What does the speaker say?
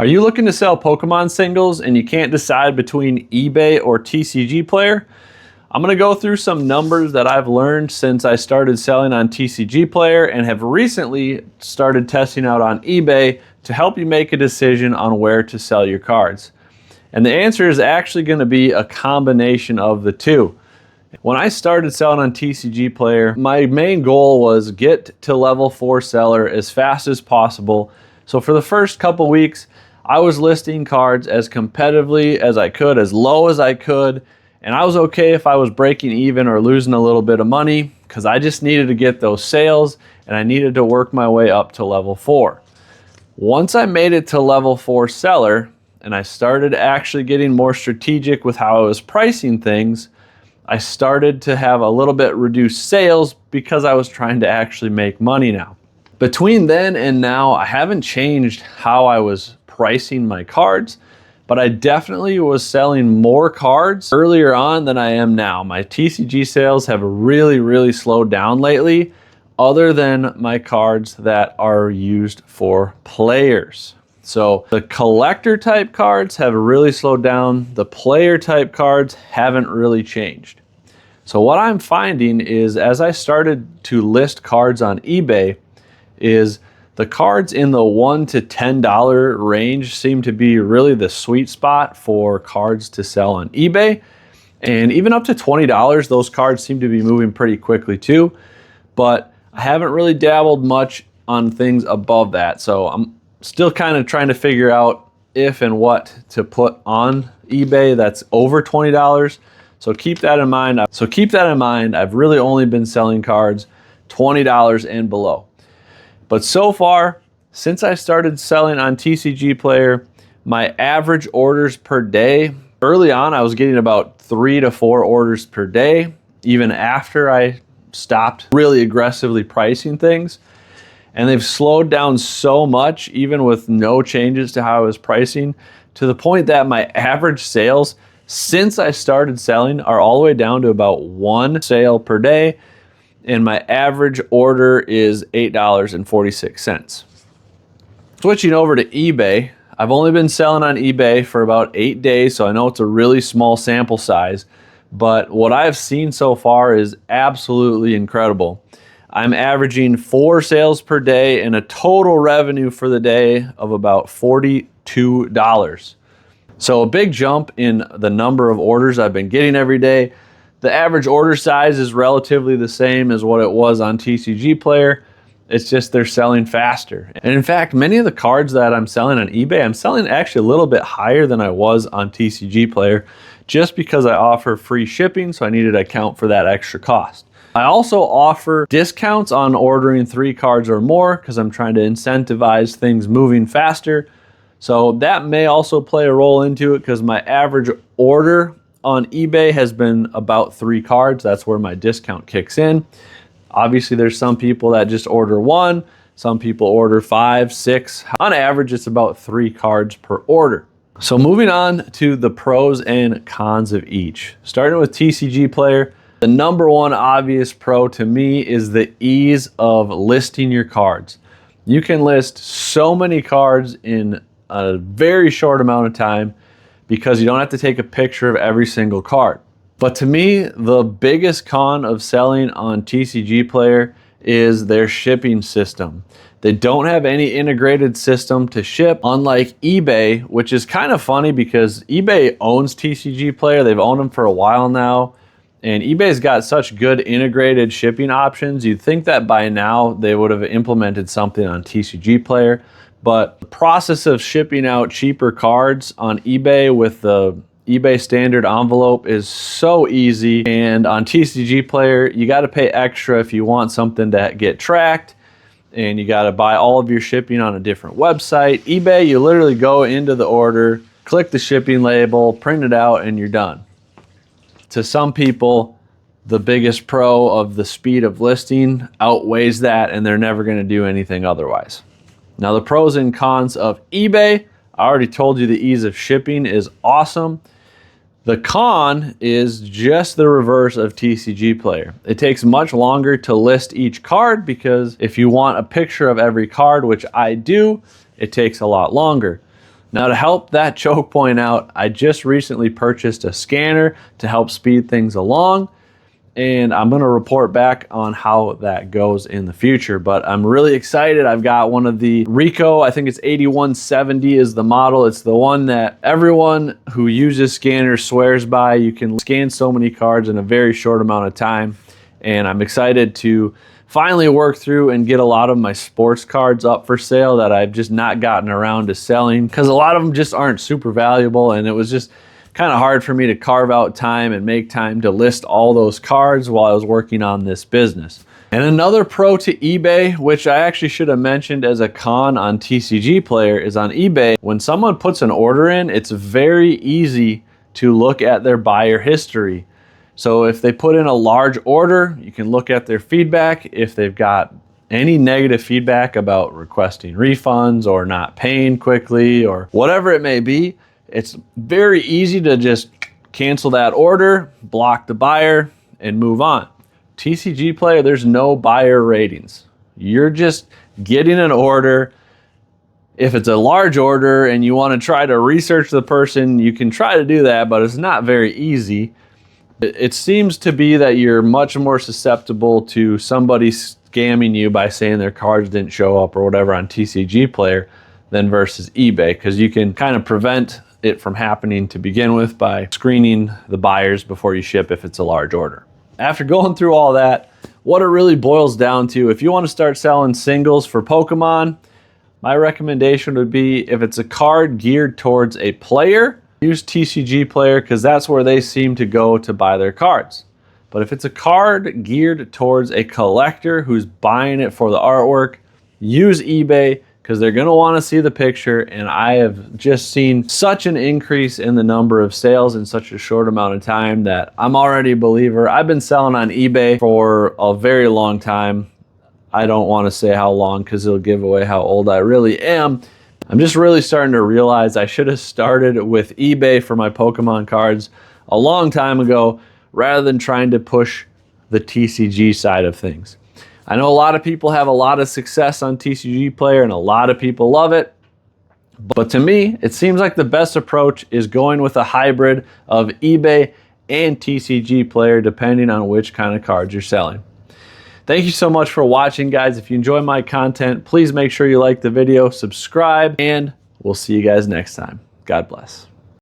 Are you looking to sell Pokemon singles and you can't decide between eBay or TCG Player? I'm going to go through some numbers that I've learned since I started selling on TCG Player and have recently started testing out on eBay to help you make a decision on where to sell your cards. And the answer is actually going to be a combination of the two. When I started selling on TCG Player, my main goal was get to level 4 seller as fast as possible. So for the first couple weeks, I was listing cards as competitively as I could, as low as I could, and I was okay if I was breaking even or losing a little bit of money because I just needed to get those sales and I needed to work my way up to level 4. Once I made it to level 4 seller and I started actually getting more strategic with how I was pricing things, I started to have a little bit reduced sales because I was trying to actually make money now. Between then and now, I haven't changed how I was pricing my cards, but I definitely was selling more cards earlier on than I am now. My TCG sales have really slowed down lately, other than my cards that are used for players. So the collector type cards have really slowed down. The player type cards haven't really changed. So what I'm finding is as I started to list cards on eBay is the cards in the $1 to $10 range seem to be really the sweet spot for cards to sell on eBay. And even up to $20, those cards seem to be moving pretty quickly too. But I haven't really dabbled much on things above that. So I'm still kind of trying to figure out if and what to put on eBay that's over $20. So keep that in mind. I've really only been selling cards $20 and below. But so far, since I started selling on TCG Player, my average orders per day, early on I was getting about 3 to 4 orders per day, even after I stopped really aggressively pricing things. And they've slowed down so much, even with no changes to how I was pricing, to the point that my average sales since I started selling are all the way down to about 1 sale per day. And my average order is $8.46. Switching over to eBay, I've only been selling on eBay for about 8 days, so I know it's a really small sample size, but what I've seen so far is absolutely incredible. I'm averaging 4 sales per day and a total revenue for the day of about $42. So a big jump in the number of orders I've been getting every day. The average order size is relatively the same as what it was on TCG Player. It's just they're selling faster. And in fact, many of the cards that I'm selling on eBay, I'm selling actually a little bit higher than I was on TCG Player just because I offer free shipping, so I needed to account for that extra cost. I also offer discounts on ordering 3 cards or more because I'm trying to incentivize things moving faster. So that may also play a role into it because my average order on eBay has been about 3 cards. That's where my discount kicks in. Obviously, there's some people that just order 1. Some people order 5, 6. On average, it's about 3 cards per order. So moving on to the pros and cons of each. Starting with TCG Player, the number one obvious pro to me is the ease of listing your cards. You can list so many cards in a very short amount of time because you don't have to take a picture of every single card. But to me, the biggest con of selling on TCG Player is their shipping system. They don't have any integrated system to ship, unlike eBay, which is kind of funny because eBay owns TCG Player. They've owned them for a while now, and eBay's got such good integrated shipping options. You'd think that by now they would have implemented something on TCG Player. But the process of shipping out cheaper cards on eBay with the eBay standard envelope is so easy. And on TCG Player, you got to pay extra if you want something to get tracked. And you got to buy all of your shipping on a different website. eBay, you literally go into the order, click the shipping label, print it out, and you're done. To some people, the biggest pro of the speed of listing outweighs that, and they're never going to do anything otherwise. Now the pros and cons of eBay, I already told you the ease of shipping is awesome. The con is just the reverse of TCG Player. It takes much longer to list each card because if you want a picture of every card, which I do, it takes a lot longer. Now, to help that choke point out, I just recently purchased a scanner to help speed things along, and I'm going to report back on how that goes in the future. But I'm really excited. I've got one of the Ricoh, I think it's 8170 is the model. It's the one that everyone who uses scanners swears by. You can scan so many cards in a very short amount of time, and I'm excited to finally work through and get a lot of my sports cards up for sale that I've just not gotten around to selling, because a lot of them just aren't super valuable, and it was just kind of hard for me to carve out time and make time to list all those cards while I was working on this business. And another pro to eBay, which I actually should have mentioned as a con on TCG Player, is on eBay, when someone puts an order in, it's very easy to look at their buyer history. So if they put in a large order, you can look at their feedback. If they've got any negative feedback about requesting refunds or not paying quickly or whatever it may be, it's very easy to just cancel that order, block the buyer, and move on. TCG Player, there's no buyer ratings. You're just getting an order. If it's a large order and you want to try to research the person, you can try to do that, but it's not very easy. It seems to be that you're much more susceptible to somebody scamming you by saying their cards didn't show up or whatever on TCG Player than versus eBay, because you can kind of prevent it from happening to begin with by screening the buyers before you ship if it's a large order. After going through all that, what it really boils down to, if you want to start selling singles for Pokemon, my recommendation would be, if it's a card geared towards a player, use TCG Player, because that's where they seem to go to buy their cards. But if it's a card geared towards a collector who's buying it for the artwork, use eBay, because they're going to want to see the picture. And I have just seen such an increase in the number of sales in such a short amount of time that I'm already a believer. I've been selling on eBay for a very long time. I don't want to say how long, because it'll give away how old I really am. I'm just really starting to realize I should have started with eBay for my Pokemon cards a long time ago, rather than trying to push the TCG side of things. I know a lot of people have a lot of success on TCG Player and a lot of people love it, but to me, it seems like the best approach is going with a hybrid of eBay and TCG Player, depending on which kind of cards you're selling. Thank you so much for watching, guys. If you enjoy my content, please make sure you like the video, subscribe, and we'll see you guys next time. God bless.